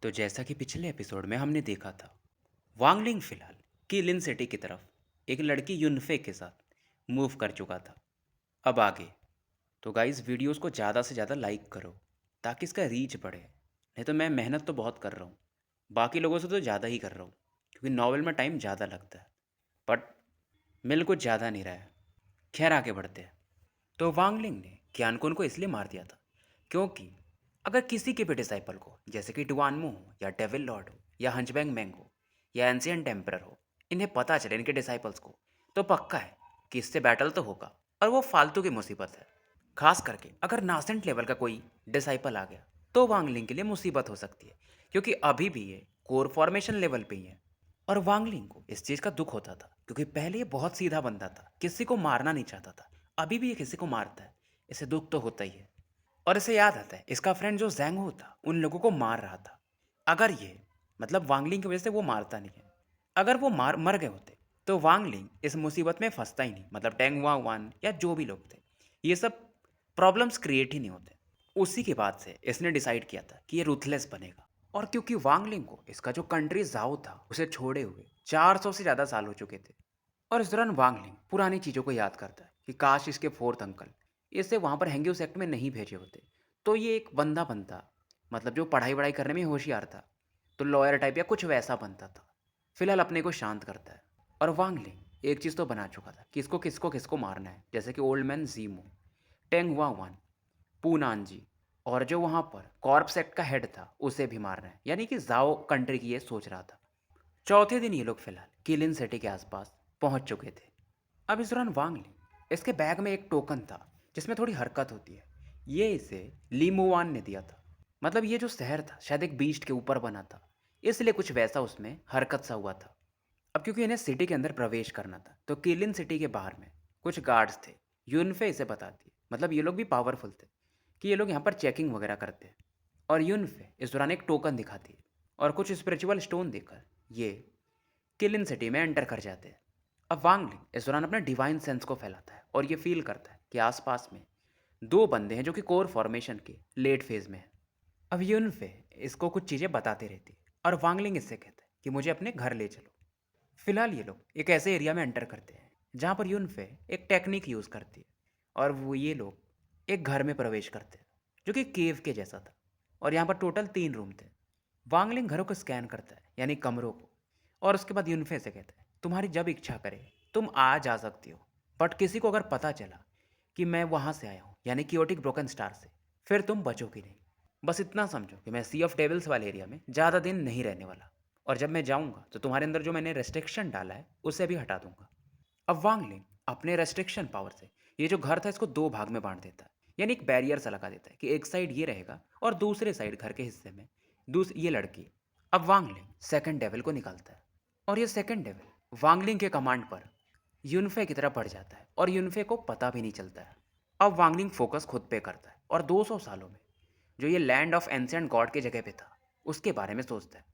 तो जैसा कि पिछले एपिसोड में हमने देखा था, वांगलिंग फिलहाल किलिन सिटी की तरफ एक लड़की युनफे के साथ मूव कर चुका था। अब आगे तो गाइस वीडियोस को ज़्यादा से ज़्यादा लाइक करो ताकि इसका रीच बढ़े। नहीं तो मैं मेहनत तो बहुत कर रहा हूँ, बाकी लोगों से तो ज़्यादा ही कर रहा हूँ, क्योंकि नॉवल में टाइम ज़्यादा लगता है, बट मिल कुछ ज़्यादा नहीं रहा है। खैर आगे बढ़ते हैं। तो वांगलिंग ने क्यानकुन को इसलिए मार दिया था क्योंकि अगर किसी के भी डिसाइपल को, जैसे कि डुआनमो हो या डेविल लॉर्ड हो या हंचबैंग मैंग हो या एंशियंट टेम्परर हो, इन्हें पता चले इनके डिसाइपल्स को, तो पक्का है कि इससे बैटल तो होगा और वो फालतू की मुसीबत है। खास करके अगर नासेंट लेवल का कोई डिसाइपल आ गया तो वांगलिंग के लिए मुसीबत हो सकती है, क्योंकि अभी भी ये कोर फॉर्मेशन लेवल पे ही है। और वांगलिंग को इस चीज़ का दुख होता था क्योंकि पहले ये बहुत सीधा बंदा था, किसी को मारना नहीं चाहता था। अभी भी ये किसी को मारता है, इसे दुख तो होता ही है। और इसे याद आता है इसका फ्रेंड जो जैंग हो था उन लोगों को मार रहा था। अगर ये मतलब वांगलिंग की वजह से वो मारता नहीं है, अगर वो मर गए होते तो वांगलिंग इस मुसीबत में फंसता ही नहीं। मतलब टेंग वान या जो भी लोग थे, ये सब प्रॉब्लम्स क्रिएट ही नहीं होते। उसी के बाद से इसने डिसाइड किया था कि ये रूथलेस बनेगा। और क्योंकि वांगलिंग को इसका जो कंट्री जाओ था उसे छोड़े हुए 400 से ज़्यादा साल हो चुके थे, और इस दौरान वांगलिंग पुरानी चीज़ों को याद करता है कि काश इसके फोर्थ अंकल इसे वहाँ पर हैंग्यू सेक्ट में नहीं भेजे होते, तो ये एक बंदा बनता, मतलब जो पढ़ाई वढ़ाई करने में होशियार था, तो लॉयर टाइप या कुछ वैसा बनता था। फिलहाल अपने को शांत करता है। और वांगलिंग एक चीज़ तो बना चुका था कि इसको किसको किसको मारना है, जैसे कि ओल्ड मैन जीमो, टेंग वान, पूनानजी, और जो वहाँ पर कॉर्प सेक्ट का हेड था उसे भी मारना है, यानी कि जाओ कंट्री की ये सोच रहा था। चौथे दिन ये लोग फिलहाल किलिन सिटी के आसपास पहुंच चुके थे। अब इस दौरान वांगलिंग, इसके बैग में एक टोकन था जिसमें थोड़ी हरकत होती है। ये इसे लीमुवान ने दिया था। मतलब ये जो शहर था शायद एक बीस्ट के ऊपर बना था, इसलिए कुछ वैसा उसमें हरकत सा हुआ था। अब क्योंकि इन्हें सिटी के अंदर प्रवेश करना था तो किलिन सिटी के बाहर में कुछ गार्ड्स थे। यूनफे इसे बताती है, मतलब ये लोग भी पावरफुल थे, कि ये लोग यहाँ पर चेकिंग वगैरह करते हैं। और यूनफे इस दौरान एक टोकन दिखाती है और कुछ स्पिरिचुअल स्टोन देकर ये किलिन सिटी में एंटर कर जाते हैं। अब वांगलिंग इस दौरान अपने डिवाइन सेंस को फैलाता है और ये फील करता है कि आसपास में दो बंदे हैं जो कि कोर फॉर्मेशन के लेट फेज में हैं। अब यूनफे इसको कुछ चीज़ें बताते रहती है और वांगलिंग इससे कहता है कि मुझे अपने घर ले चलो। फिलहाल ये लोग एक ऐसे एरिया में एंटर करते हैं जहाँ पर यूनफे एक टेक्निक यूज़ करती है, और वो ये लोग एक घर में प्रवेश करते हैं जो कि केव के जैसा था। और यहाँ पर टोटल 3 रूम थे। वांगलिंग घरों को स्कैन करता है, यानी कमरों को, और उसके बाद यूनफे से कहता है तुम्हारी जब इच्छा करे तुम आ जा सकती हो, बट किसी को अगर पता चला कि मैं वहाँ से आया हूँ, यानी कियोटिक ब्रोकन स्टार से, फिर तुम बचोगी नहीं। बस इतना समझो कि मैं सी ऑफ डेविल्स वाले एरिया में ज़्यादा दिन नहीं रहने वाला, और जब मैं जाऊँगा तो तुम्हारे अंदर जो मैंने रेस्ट्रिक्शन डाला है उसे भी हटा दूंगा। अब वांगलिंग अपने रेस्ट्रिक्शन पावर से ये जो घर था इसको 2 भाग में बांट देता है, यानी एक बैरियर सा लगा देता है कि एक साइड ये रहेगा और दूसरे साइड घर के हिस्से में ये लड़की। अब वांगलिंग सेकंड डेविल को निकालता है, और ये सेकंड डेविल वांगलिंग के कमांड पर यूनफे की तरफ बढ़ जाता है और यूनफे को पता भी नहीं चलता है। अब वांगलिंग फोकस खुद पे करता है और 200 सालों में जो ये लैंड ऑफ एंशियंट गॉड के जगह पे था उसके बारे में सोचता है,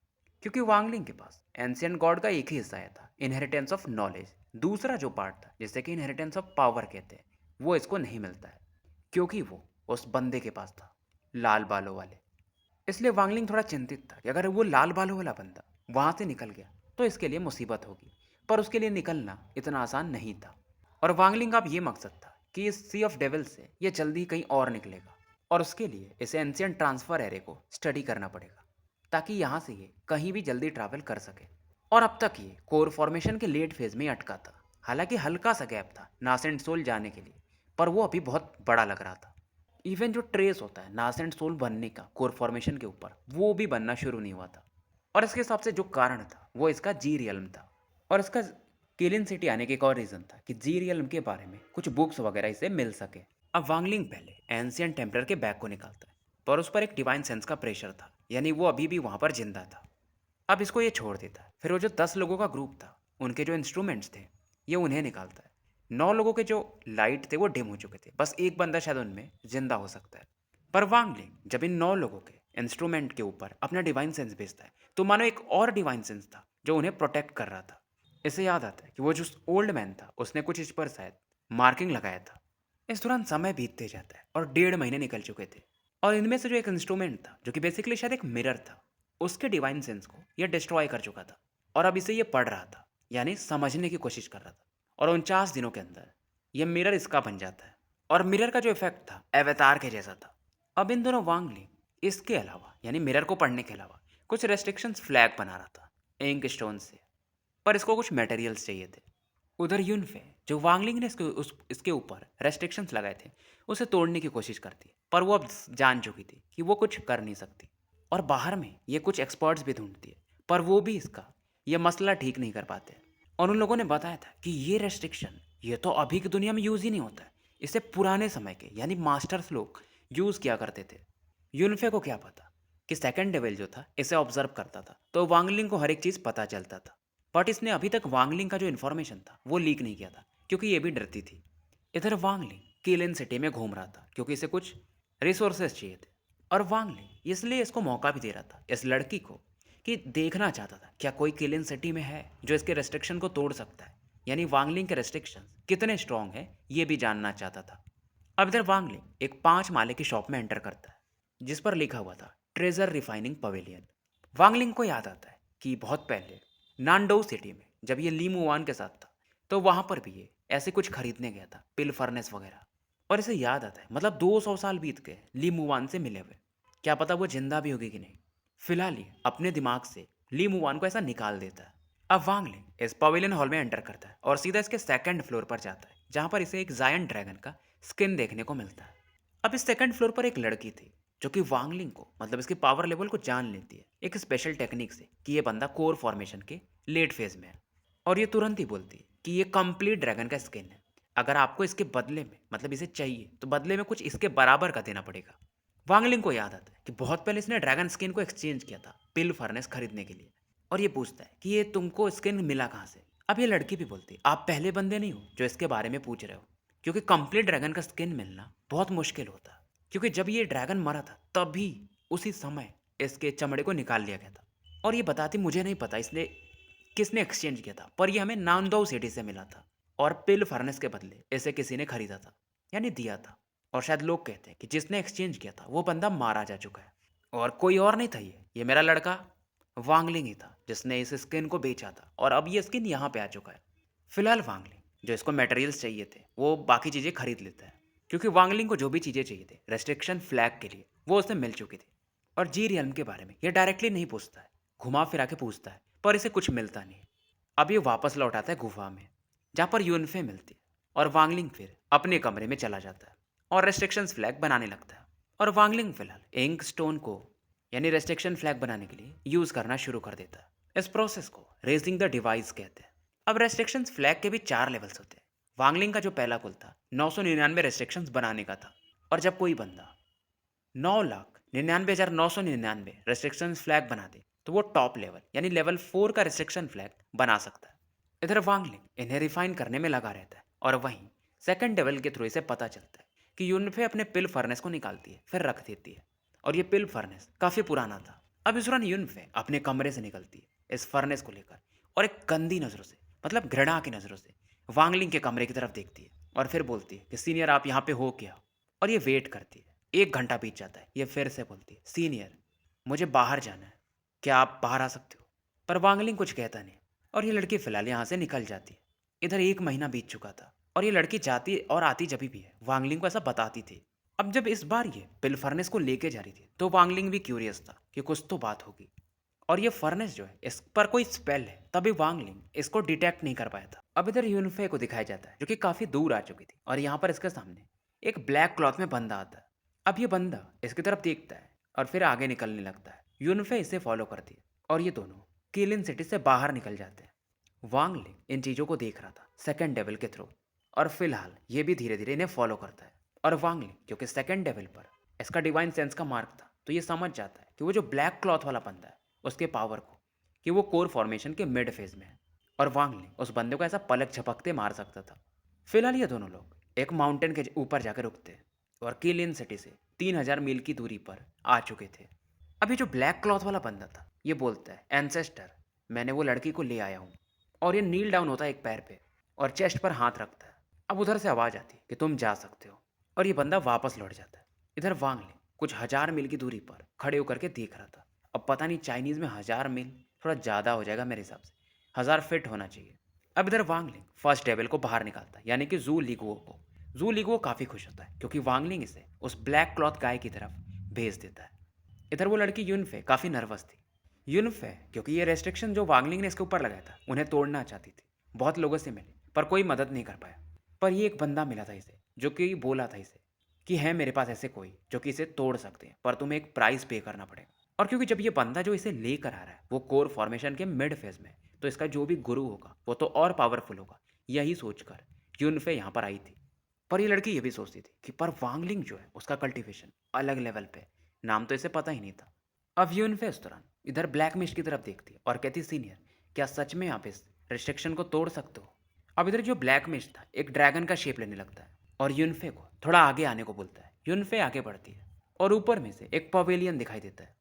क्योंकि वांगलिंग के पास एंशियंट गॉड का एक ही हिस्सा आया था, इनहेरिटेंस ऑफ नॉलेज। दूसरा जो पार्ट था जिसे कि इनहेरिटेंस ऑफ पावर कहते हैं, वो इसको नहीं मिलता है, क्योंकि वो उस बंदे के पास था, लाल बालों वाले। इसलिए वांगलिंग थोड़ा चिंतित था कि अगर वो लाल बालों वाला बंदा वहाँ से निकल गया तो इसके लिए मुसीबत होगी, पर उसके लिए निकलना इतना आसान नहीं था। और वांगलिंग का अब ये मकसद था कि इस सी ऑफ डेविल से ये जल्दी कहीं और निकलेगा, और उसके लिए इसे एंशियंट ट्रांसफर एरे को स्टडी करना पड़ेगा ताकि यहाँ से ये कहीं भी जल्दी ट्रैवल कर सके। और अब तक ये कोर फॉर्मेशन के लेट फेज में ही अटका था। हालांकि हल्का सा गैप था नासेंट सोल जाने के लिए, पर वो अभी बहुत बड़ा लग रहा था। इवन जो ट्रेस होता है नासेंट सोल बनने का कोर फॉर्मेशन के ऊपर, वो भी बनना शुरू नहीं हुआ था। और इसके हिसाब से जो कारण था वो इसका जी रियल्म था। और इसका केलिन सिटी आने के एक और रीज़न था कि जी रियल्म के बारे में कुछ बुक्स वगैरह इसे मिल सके। अब वांगलिंग पहले एंशियंट टेम्पलर के बैग को निकालता है, पर उस पर एक डिवाइन सेंस का प्रेशर था, यानी वो अभी भी वहाँ पर जिंदा था। अब इसको ये छोड़ देता है। फिर वो जो 10 लोगों का ग्रुप था, उनके जो इंस्ट्रूमेंट्स थे, ये उन्हें निकालता है। 9 लोगों के जो लाइट थे वो डिम हो चुके थे, बस एक बंदा शायद उनमें जिंदा हो सकता है। पर वांगलिंग जब इन 9 लोगों के इंस्ट्रूमेंट के ऊपर अपना डिवाइन सेंस भेजता है तो मानो एक और डिवाइन सेंस था जो उन्हें प्रोटेक्ट कर रहा था। इसे याद आता है कि वो जो ओल्ड मैन था उसने कुछ इस पर शायद मार्किंग लगाया था। इस दौरान समय बीतते जाता है और 1.5 महीने निकल चुके थे, और इनमें से जो एक इंस्ट्रूमेंट था जो कि बेसिकली शायद एक मिरर था, उसके डिवाइन सेंस को ये डिस्ट्रॉय कर चुका था और अब इसे ये पढ़ रहा था, यानी समझने की कोशिश कर रहा था। और 49 दिनों के अंदर ये मिरर इसका बन जाता है और मिरर का जो इफेक्ट था एवेतार के जैसा था। अब इन दोनों वांगली इसके अलावा यानी मिरर को पढ़ने के अलावा कुछ रेस्ट्रिक्शंस फ्लैग बना रहा था इंक स्टोन से, पर इसको कुछ मटेरियल्स चाहिए थे। उधर यूनफे जो वांगलिंग ने इसके ऊपर रेस्ट्रिक्शंस लगाए थे उसे तोड़ने की कोशिश करती, पर वो अब जान चुकी थी कि वो कुछ कर नहीं सकती। और बाहर में ये कुछ एक्सपर्ट्स भी ढूंढती है, पर वो भी इसका ये मसला ठीक नहीं कर पाते। और उन लोगों ने बताया था कि ये रेस्ट्रिक्शन ये तो अभी की दुनिया में यूज़ ही नहीं होता है, इसे पुराने समय के यानी मास्टर्स लोग यूज़ किया करते थे। यूनफे को क्या पता कि सेकंड डेविल जो था इसे ऑब्जर्व करता था, तो वांगलिंग को हर एक चीज़ पता चलता था। बट इसने अभी तक वांगलिंग का जो इन्फॉर्मेशन था वो लीक नहीं किया था, क्योंकि ये भी डरती थी। इधर वांगलिंग किलिन सिटी में घूम रहा था क्योंकि इसे कुछ रिसोर्सेज चाहिए थे, और वांगलिंग इसलिए इसको मौका भी दे रहा था इस लड़की को, कि देखना चाहता था क्या कोई किलिन सिटी में है जो इसके रेस्ट्रिक्शन को तोड़ सकता है, यानी वांगलिंग के रेस्ट्रिक्शन कितने स्ट्रांग है ये भी जानना चाहता था। अब इधर वांगलिंग एक 5 माले की शॉप में एंटर करता है जिस पर लिखा हुआ था ट्रेजर रिफाइनिंग पवेलियन। वांगलिंग को याद आता है कि बहुत पहले नानडोउ सिटी में जब ये ली मुवान के साथ था तो वहाँ पर भी ये ऐसे कुछ खरीदने गया था, पिल फर्नेस वगैरह। और इसे याद आता है मतलब 200 साल बीत गए ली मुवान से मिले हुए, क्या पता वो जिंदा भी होगी कि नहीं। फिलहाल ये अपने दिमाग से ली मुवान को ऐसा निकाल देता है। अब वांगलिंग इस पवेलियन हॉल में एंटर करता है और सीधा इसके सेकंड फ्लोर पर जाता है जहाँ पर इसे एक जायंट ड्रैगन का स्किन देखने को मिलता है। अब इस सेकंड फ्लोर पर एक लड़की थी जो कि वांगलिंग को मतलब इसके पावर लेवल को जान लेती है एक स्पेशल टेक्निक से कि ये बंदा कोर फॉर्मेशन के लेट फेज में है। और ये तुरंत ही बोलती है कि ये कंप्लीट ड्रैगन का स्किन है, अगर आपको इसके बदले में मतलब इसे चाहिए तो बदले में कुछ इसके बराबर का देना पड़ेगा। वांगलिंग को याद आता है कि बहुत पहले इसने ड्रैगन स्किन को एक्सचेंज किया था पिल फर्नेस खरीदने के लिए, और ये पूछता है कि ये तुमको स्किन मिला कहाँ से। अब ये लड़की भी बोलती है आप पहले बंदे नहीं हो जो इसके बारे में पूछ रहे हो, क्योंकि कंप्लीट ड्रैगन का स्किन मिलना बहुत मुश्किल होता है, क्योंकि जब ये ड्रैगन मरा था तभी उसी समय इसके चमड़े को निकाल लिया गया था। और ये बताती मुझे नहीं पता इसने किसने एक्सचेंज किया था, पर ये हमें नांदोउ सिटी से मिला था और पिल फर्नेस के बदले इसे किसी ने खरीदा था यानी दिया था। और शायद लोग कहते हैं कि जिसने एक्सचेंज किया था वो बंदा मारा जा चुका है और कोई और नहीं था, ये मेरा लड़का वांगलिंग ही था जिसने इस स्किन को बेचा था और अब ये स्किन यहाँ पे आ चुका है। फिलहाल वांगलिंग जो इसको मटेरियल्स चाहिए थे वो बाकी चीज़ें खरीद लेता है, क्योंकि वांगलिंग को जो भी चीज़ें चाहिए थे रेस्ट्रिक्शन फ्लैग के लिए वो उसे मिल चुकी थी। और जी रियल्म के बारे में ये डायरेक्टली नहीं पूछता है, घुमा फिरा के पूछता है, पर इसे कुछ मिलता नहीं। अब ये वापस लौट आता है गुफा में जहाँ पर यूनफे मिलती है, और वांगलिंग फिर अपने कमरे में चला जाता है और रेस्ट्रिक्शंस फ्लैग बनाने लगता है। और वांगलिंग फिलहाल इंक स्टोन को यानी रेस्ट्रिक्शन फ्लैग बनाने के लिए यूज़ करना शुरू कर देता है। इस प्रोसेस को रेजिंग द डिवाइस कहते हैं। अब रेस्ट्रिक्शंस फ्लैग के भी 4 लेवल्स होते हैं। वांगलिंग का जो पहला कुल था 999 रेस्ट्रिक्शंस बनाने का था, और जब कोई बंदा 9,99,999 रेस्ट्रिक्शंस फ्लैग बना दे तो वो टॉप लेवल यानी लेवल 4 का रेस्ट्रिक्शन फ्लैग बना सकता है। इधर वांगलिंग इन्हें रिफाइन करने में लगा रहता है, और वहीं सेकंड लेवल के थ्रू इसे पता चलता है कि यूनफे अपने पिल फर्नेस को निकालती है फिर रख देती है, और ये पिल फर्नेस काफ़ी पुराना था। अब इस दौरान यूनफे अपने कमरे से निकलती है इस फर्नेस को लेकर, और एक गंदी नज़रों से मतलब घृणा की नज़रों से वांगलिंग के कमरे की तरफ देखती है और फिर बोलती है कि सीनियर आप यहाँ पे हो क्या। और ये वेट करती है, 1 घंटा बीत जाता है, ये फिर से बोलती है सीनियर मुझे बाहर जाना है, क्या आप बाहर आ सकते हो। पर वांगलिंग कुछ कहता नहीं, और ये लड़की फिलहाल यहाँ से निकल जाती है। इधर 1 महीना बीत चुका था और ये लड़की जाती और आती जब भी है वांगलिंग को ऐसा बताती थी। अब जब इस बार ये पिल फर्नेस को लेके जा रही थी तो वांगलिंग भी क्यूरियस था कि कुछ तो बात होगी, और ये फर्नेस जो है इस पर कोई स्पेल है, तभी वांगलिंग इसको डिटेक्ट नहीं कर पाया था। अब इधर यूनफे को दिखाया जाता है जो कि काफी दूर आ चुकी थी, और यहाँ पर इसके सामने एक ब्लैक क्लॉथ में बंदा आता है। अब ये बंदा इसकी तरफ देखता है और फिर आगे निकलने लगता है। यूनफे इसे फॉलो करती है और ये दोनों किलिन सिटी से बाहर निकल जाते हैं। वांगलिंग इन चीज़ों को देख रहा था सेकंड डेविल के थ्रू, और फिलहाल ये भी धीरे धीरे इन्हें फॉलो करता है। और वांगलिंग क्योंकि सेकंड डेविल पर इसका डिवाइन सेंस का मार्क था तो ये समझ जाता है कि वो जो ब्लैक क्लॉथ वाला बंदा है उसके पावर को, कि वो कोर फॉर्मेशन के मिड फेज में है, और वांगलिंग उस बंदे को ऐसा पलक झपकते मार सकता था। फिलहाल ये दोनों लोग एक माउंटेन के ऊपर जाकर रुकते हैं और किलिन सिटी से 3,000 मील की दूरी पर आ चुके थे। अभी जो ब्लैक क्लॉथ वाला बंदा था ये बोलता है एंसेस्टर मैंने वो लड़की को ले आया हूँ, और ये नील डाउन होता है एक पैर पे और चेस्ट पर हाथ रखता है। अब उधर से आवाज़ आती है कि तुम जा सकते हो, और ये बंदा वापस लौट जाता है। इधर वांगलिंग कुछ 1,000 मील की दूरी पर खड़े होकर के देख रहा था। अब पता नहीं चाइनीज़ में 1000 मील थोड़ा ज़्यादा हो जाएगा मेरे हिसाब से, 1000 फीट होना चाहिए। अब इधर वांगलिंग फर्स्ट डेविल को बाहर निकालता है, यानी कि जू लिगुओ को। जू लिगुओ काफ़ी खुश होता है क्योंकि वांगलिंग इसे उस ब्लैक क्लॉथ गाय की तरफ भेज देता है। इधर वो लड़की यूनफे काफ़ी नर्वस थी। यूनफे क्योंकि ये रेस्ट्रिक्शन जो वांगलिंग ने इसके ऊपर लगाया था उन्हें तोड़ना चाहती थी। बहुत लोगों से मिली पर कोई मदद नहीं कर पाया। पर ये एक बंदा मिला था इसे जो कि बोला था इसे कि है मेरे पास ऐसे कोई जो कि इसे तोड़ सकते हैं, पर तुम्हें एक प्राइस पे करना पड़ेगा। और क्योंकि जब ये बंदा जो इसे लेकर आ रहा है वो कोर फॉर्मेशन के मिड फेज में, तो इसका जो भी गुरु होगा वो तो और पावरफुल होगा, यही सोचकर यूनफे यहाँ पर आई थी। पर ये लड़की ये भी सोचती थी कि पर वांगलिंग जो है उसका कल्टीवेशन अलग लेवल पे, नाम तो इसे पता ही नहीं था। अब यूनफे उस दौरान इधर ब्लैक मिस्ट की तरफ देखती है और कहती, सीनियर क्या सच में आप इस रिस्ट्रिक्शन को तोड़ सकते हो? अब इधर जो ब्लैक मिस्ट था एक ड्रैगन का शेप लेने लगता है और यूनफे को थोड़ा आगे आने को बोलता है। यूनफे आगे बढ़ती है और ऊपर में से एक पवेलियन दिखाई देता है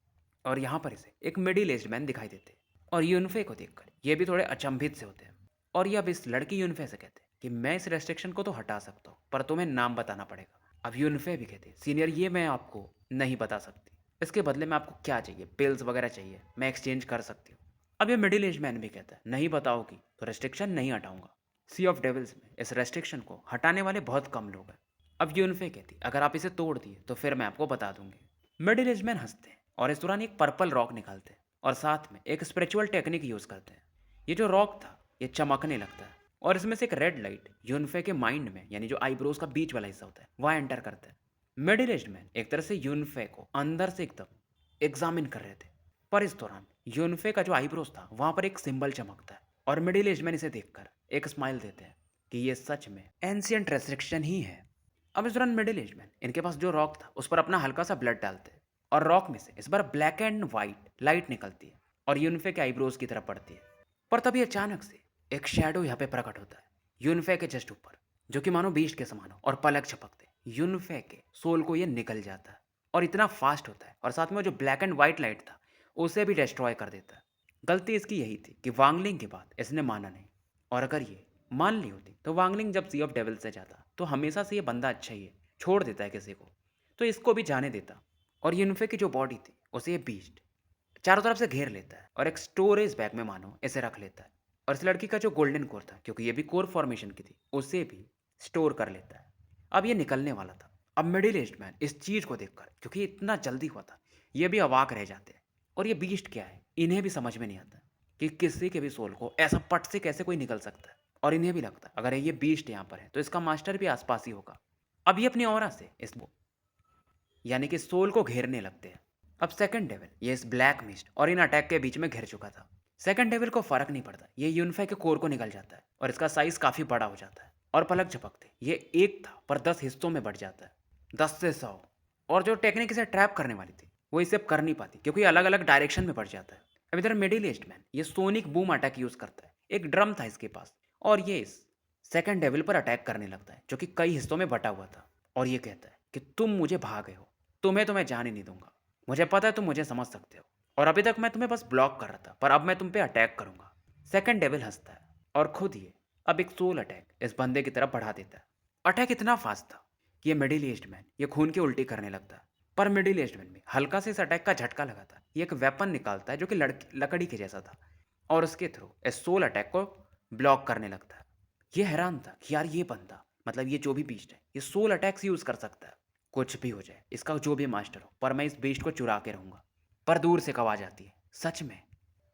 और यहाँ पर इसे एक मिडिल एज्ड मैन दिखाई देते हैं। और यूनफे को देखकर ये भी थोड़े अचंभित से होते हैं। और ये अब इस लड़की यूनफे से कहते हैं कि मैं इस रेस्ट्रिक्शन को तो हटा सकता हूँ, पर तुम्हें नाम बताना पड़ेगा। अब यूनफे भी कहते हैं, सीनियर ये मैं आपको नहीं बता सकती, इसके बदले में आपको क्या चाहिए, पिल्स वगैरह चाहिए, मैं एक्सचेंज कर सकती हूँ। अब ये मिडिल एज मैन भी कहता है, नहीं बताओगी तो रेस्ट्रिक्शन नहीं हटाऊंगा। सी ऑफ डेविल्स में इस रेस्ट्रिक्शन को हटाने वाले बहुत कम लोग हैं। अब यूनफे कहती, अगर आप इसे तोड़ दिए तो फिर मैं आपको बता दूंगी। मिडिल एज मैन हंसते हैं और इस दौरान एक पर्पल रॉक निकालते हैं और साथ में एक स्पिरिचुअल टेक्निक यूज करते हैं। ये जो रॉक था ये चमकने लगता है और इसमें से एक रेड लाइट यूनफे के माइंड में, यानी जो आईब्रोज का बीच वाला हिस्सा होता है, वह एंटर करता है। मिडिल एज्ड मैन एक तरह से यूनफे को अंदर से एकदम एग्जामिन कर रहे थे। पर इस दौरान यूनफे का जो आईब्रोज था वहां पर एक सिंबल चमकता है और मिडिल एज मैन इसे देखकर एक स्माइल देते हैं कि ये सच में एंशियंट रेस्ट्रिक्शन ही है। अब इस दौरान मिडिल एज मैन इनके पास जो रॉक था उस पर अपना हल्का सा ब्लड डालते हैं और रॉक में से इस बार ब्लैक एंड व्हाइट लाइट निकलती है और यूनफे के आईब्रोज की तरफ पड़ती है। पर तभी अचानक से एक शैडो यहाँ पे प्रकट होता है यूनफे के जस्ट ऊपर, जो कि मानो बीस्ट के समान हो और पलक झपकते यूनफे के सोल को ये निकल जाता है और इतना फास्ट होता है और साथ में जो ब्लैक एंड व्हाइट लाइट था उसे भी डिस्ट्रॉय कर देता है। गलती इसकी यही थी कि वांगलिंग के बाद इसने माना नहीं, और अगर ये मान ली होती तो वांगलिंग जब सी ऑफ डेविल से जाता तो हमेशा से ये बंदा अच्छा ही है, छोड़ देता है किसी को, तो इसको भी जाने देता। और यूनफे की जो बॉडी थी उसे ये बीस्ट चारों तरफ से घेर लेता है और एक स्टोरेज बैग में मानो इसे रख लेता है। और इस लड़की का जो गोल्डन कोर था, क्योंकि ये भी कोर फॉर्मेशन की थी, उसे भी स्टोर कर लेता है। अब ये निकलने वाला था। अब मिडिल एज्ड मैन इस चीज को देखकर, क्योंकि इतना जल्दी हुआ था, ये भी अवाक रह जाते हैं। और ये बीस्ट क्या है इन्हें भी समझ में नहीं आता कि किसी के भी सोल को ऐसा पट से कैसे कोई निकल सकता है। और इन्हें भी लगता है अगर ये बीस्ट यहाँ पर है तो इसका मास्टर भी आसपास ही होगा। अब ये अपनी ऑरा से इस यानी कि सोल को घेरने लगते हैं। अब सेकंड डेविल ये इस ब्लैक मिस्ट और इन अटैक के बीच में घिर चुका था। सेकंड डेविल को फर्क नहीं पड़ता, ये यूनिफाई के कोर को निकल जाता है और इसका साइज काफी बड़ा हो जाता है और पलक झपकते ये एक था पर 10 हिस्सों में बढ़ जाता है, 10 से 100। और जो टेक्निक इसे ट्रैप करने वाली थी वो इसे अब कर नहीं पाती क्योंकि अलग अलग डायरेक्शन में बढ़ जाता है। अब इधर मिडिल ईस्ट मैन ये सोनिक बूम अटैक यूज करता है। एक ड्रम था इसके पास और ये इस सेकंड डेविल पर अटैक करने लगता है जो कि कई हिस्सों में बटा हुआ था। और ये कहता है कि तुम मुझे भागे हो, तुम्हें तो मैं जाने नहीं दूंगा, मुझे पता है तुम मुझे समझ सकते हो, और अभी तक मैं तुम्हें बस ब्लॉक कर रहा था पर अब मैं तुम पे अटैक करूंगा। सेकंड डेविल हंसता है और खुद ये अब एक सोल अटैक इस बंदे की तरफ बढ़ा देता है। अटैक इतना फास्ट था कि ये मिडिल ईस्ट मैन ये खून की उल्टी करने लगता है। पर मिडिल ईस्ट मैन में हल्का से इस अटैक का झटका लगा था। ये एक वेपन निकालता है जो कि लकड़ी के जैसा था और उसके थ्रू इस सोल अटैक को ब्लॉक करने लगता है। ये हैरान था कि यार ये बंदा, मतलब ये जो भी बीस्ट है, ये सोल अटैक्स यूज कर सकता है। कुछ भी हो जाए, इसका जो भी मास्टर हो, पर मैं इस बीस्ट को चुरा के रहूंगा। पर दूर से एक आवाज आती है, सच में,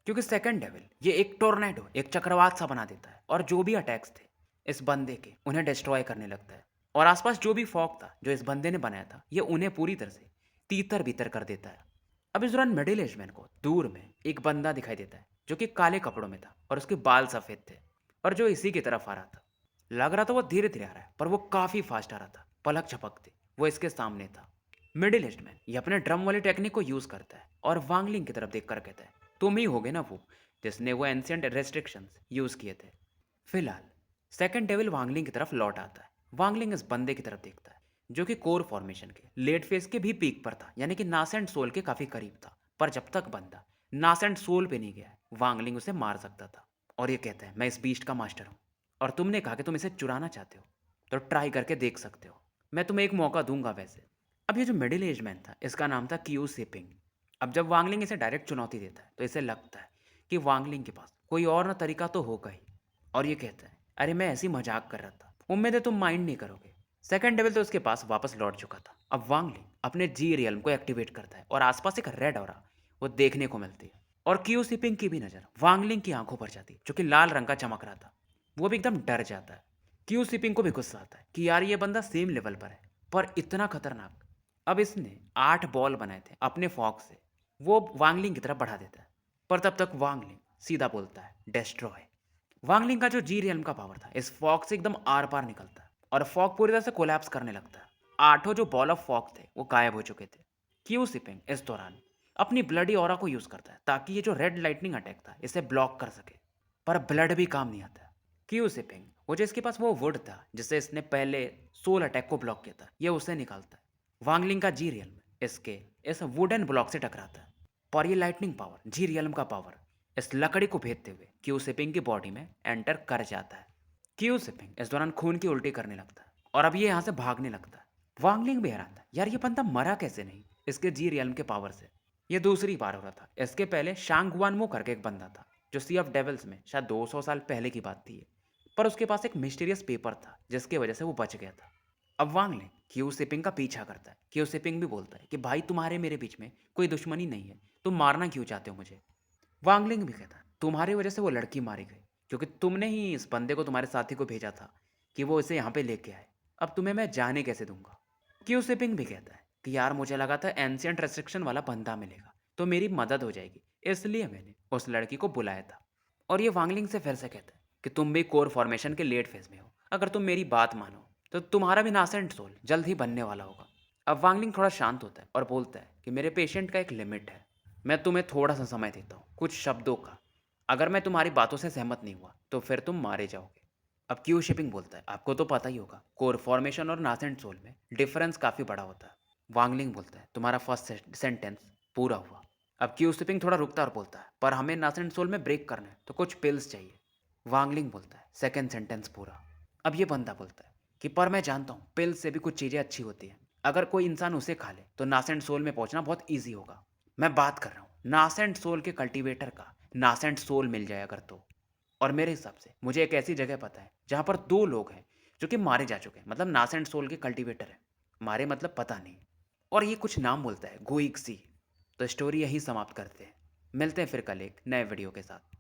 क्योंकि सेकंड डेविल ये एक टोर्नेडो, एक चक्रवात सा बना देता है और जो भी अटैक्स थे इस बंदे के उन्हें डिस्ट्रॉय करने लगता है। और आसपास जो भी फॉग था जो इस बंदे ने बनाया था ये उन्हें पूरी तरह से तीतर बीतर कर देता है। अब इस दौरान मिडिल एज मैन को दूर में एक बंदा दिखाई देता है जो कि काले कपड़ों में था और उसके बाल सफेद थे और जो इसी की तरफ आ रहा था। लग रहा था वो धीरे धीरे आ रहा है पर वो काफी फास्ट आ रहा था। पलक झपकते वो इसके सामने था। मिडिल ईस्ट मैन ये अपने ड्रम वाली टेक्निक को यूज करता है और वांगलिंग की तरफ देखकर कहता है, तुम ही होगे ना वो जिसने वो एंशिएंट रेस्ट्रिक्शंस यूज किए थे। फिलहाल सेकंड डेविल वांगलिंग की तरफ लौट आता है। वांगलिंग इस बंदे की तरफ देखता है जो कि कोर फॉर्मेशन के लेट फेज के भी पीक पर था, यानी कि नासेंट सोल के काफी करीब था। पर जब तक बंदा नासेंट सोल पे नहीं गया है, वांगलिंग उसे मार सकता था। और ये कहता है, मैं इस बीस्ट का मास्टर हूँ और तुमने कहा कि तुम इसे चुराना चाहते हो तो ट्राई करके देख सकते हो, मैं तुम्हें एक मौका दूंगा। वैसे अब ये जो मिडिल एज मैन था इसका नाम था क्यू सिपिंग अब जब वांगलिंग इसे डायरेक्ट चुनौती देता है तो इसे लगता है कि वांगलिंग के पास कोई और ना तरीका तो होगा ही, और ये कहता है अरे मैं ऐसी मजाक कर रहा था, उम्मीद है तुम माइंड नहीं करोगे। सेकंड डेविल तो उसके पास वापस लौट चुका था। अब वांगलिंग अपने जी रियल्म को एक्टिवेट करता है और आसपास एक रेड ऑरा वो देखने को मिलती है। और क्यू सिपिंग की भी नज़र वांगलिंग की आंखों पर जाती है जो कि लाल रंग का चमक रहा था। वो भी एकदम डर जाता है। क्यू सिपिंग को भी गुस्सा आता है कि यार ये बंदा सेम लेवल पर है, पर इतना खतरनाक। अब इसने 8 बॉल बनाए थे अपने फॉग से, वो वांगलिंग की तरफ बढ़ा देता है। पर तब तक वांगलिंग सीधा बोलता है डेस्ट्रॉय। वांगलिंग का जो जी रियल्म का पावर था इस फॉग से एकदम आर पार निकलता है और फॉग पूरी तरह से कोलैप्स करने लगता है। आठों जो बॉल ऑफ फॉग थे वो गायब हो चुके थे। क्यू सिपिंग इस दौरान अपनी ब्लडी ऑरा को यूज करता है ताकि ये जो रेड लाइटनिंग अटैक था इसे ब्लॉक कर सके, पर ब्लड भी काम नहीं आता। क्यू सिपिंग वो जो इसके पास वो वुड था जिससे इसने पहले सोल अटैक को ब्लॉक किया था, ये उसे निकालता है। वांगलिंग का जी रियल्म इसके इस वुडन ब्लॉक से टकराता है, पर ये लाइटनिंग पावर जी रियल्म का पावर इस लकड़ी को भेदते हुए क्यू सिपिंग की बॉडी में एंटर कर जाता है। क्यू सिपिंग इस दौरान खून की उल्टी करने लगता है और अब ये यहाँ से भागने लगता है। वांगलिंग भी हैरान था, यार ये बंदा मरा कैसे नहीं इसके जी रियल्म के पावर से। ये दूसरी बार हो रहा था। इसके पहले शांगवानमो करके एक बंदा था जो सी ऑफ डेविल्स में शायद 200 साल पहले की बात थी ये। पर उसके पास एक मिस्टीरियस पेपर था जिसकी वजह से वो बच गया था। अब वांगलिंग क्यू सिपिंग का पीछा करता है। क्यू सिपिंग भी बोलता है कि भाई तुम्हारे मेरे बीच में कोई दुश्मनी नहीं है, तुम मारना क्यों चाहते हो मुझे। वांगलिंग भी कहता है तुम्हारी वजह से वो लड़की मारी गई, क्योंकि तुमने ही इस बंदे को तुम्हारे साथी को भेजा था कि वो इसे यहाँ पे लेके आए। अब तुम्हें मैं जाने कैसे दूंगा। क्यू सिपिंग भी कहता है कि यार मुझे लगा था एंशियंट रेस्ट्रिक्शन वाला बंदा मिलेगा तो मेरी मदद हो जाएगी, इसलिए मैंने उस लड़की को बुलाया था। और ये वांगलिंग से फिर से कहता है कि तुम भी कोर फॉर्मेशन के लेट फेज में हो, अगर तुम मेरी बात मानो तो तुम्हारा भी नासेंट सोल जल्द ही बनने वाला होगा। अब वांगलिंग थोड़ा शांत होता है और बोलता है कि मेरे पेशेंट का एक लिमिट है, मैं तुम्हें थोड़ा सा समय देता हूँ कुछ शब्दों का। अगर मैं तुम्हारी बातों से सहमत नहीं हुआ तो फिर तुम मारे जाओगे। अब क्यू शिपिंग बोलता है आपको तो पता ही होगा कोर फॉर्मेशन और नासेंट सोल में डिफरेंस काफ़ी बड़ा होता है। वांगलिंग बोलता है तुम्हारा फर्स्ट सेंटेंस पूरा हुआ। अब क्यू शिपिंग थोड़ा रुकता है और बोलता है पर हमें नासेंट सोल में ब्रेक करना है तो कुछ पिल्स चाहिए। वांगलिंग बोलता है सेकेंड सेंटेंस पूरा। अब ये बंदा बोलता है कि पर मैं जानता हूँ पिल्स से भी कुछ चीज़ें अच्छी होती हैं, अगर कोई इंसान उसे खा ले तो नासेंट सोल में पहुंचना बहुत ईजी होगा। मैं बात कर रहा हूँ नासेंट सोल के कल्टीवेटर का, नासेंट सोल मिल जाए अगर तो। और मेरे हिसाब से मुझे एक ऐसी जगह पता है जहाँ पर 2 लोग हैं जो कि मारे जा चुके हैं, मतलब नासेंट सोल के कल्टीवेटर है। मारे मतलब पता नहीं। और ये कुछ नाम बोलता है गोइक्सी। तो स्टोरी यहीं समाप्त करते हैं। मिलते हैं फिर कल एक नए वीडियो के साथ।